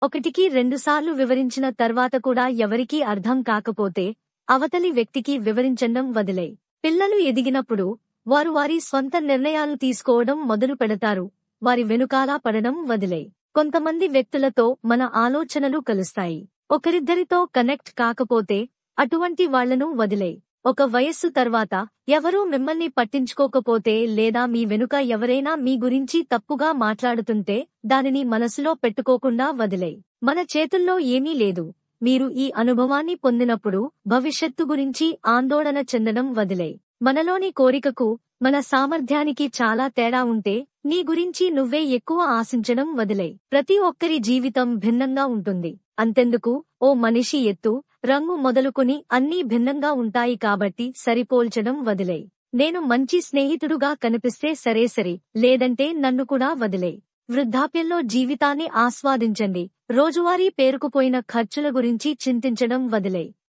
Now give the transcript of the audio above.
ఒకటికి రెండుసార్లు వివరించిన తర్వాత కూడా ఎవరికీ అర్థం కాకపోతే అవతలి వ్యక్తికి వివరించడం వదిలేయ్. పిల్లలు ఎదిగినప్పుడు వారు వారి స్వంత నిర్ణయాలు తీసుకోవడం మొదలు పెడతారు. వారి వెనుకాల పడడం వదిలేయ్. కొంతమంది వ్యక్తులతో మన ఆలోచనలు కలుస్తాయి. ఒకరిద్దరితో కనెక్ట్ కాకపోతే అటువంటి వాళ్లను వదిలేయ్. ఒక వయస్సు తర్వాత ఎవరూ మిమ్మల్ని పట్టించుకోకపోతే లేదా మీ వెనుక ఎవరైనా మీ గురించి తప్పుగా మాట్లాడుతుంటే దానిని మనసులో పెట్టుకోకుండా వదిలేయ్. మన చేతుల్లో ఏమీ లేదు. మీరు ఈ అనుభవాన్ని పొందినప్పుడు భవిష్యత్తు గురించి ఆందోళన చెందడం వదిలేయ్. మనలోని కోరికకు మన సామర్థ్యానికి చాలా తేడా ఉంటే నీ గురించి నువ్వే ఎక్కువ ఆశించడం వదిలేయ్. ప్రతి ఒక్కరి జీవితం భిన్నంగా ఉంటుంది. అంతెందుకు, ఓ మనిషి ఎత్తు, రంగు మొదలుకొని అన్నీ భిన్నంగా ఉంటాయి కాబట్టి సరిపోల్చడం వదిలేయ్. నేను మంచి స్నేహితుడుగా కనిపిస్తే సరే, లేదంటే నన్ను కూడా వదిలేయ్. వృద్ధాప్యంలో జీవితాన్ని ఆస్వాదించండి. రోజువారీ పేరుకుపోయిన ఖర్చుల గురించి చింతించడం వదిలేయ్.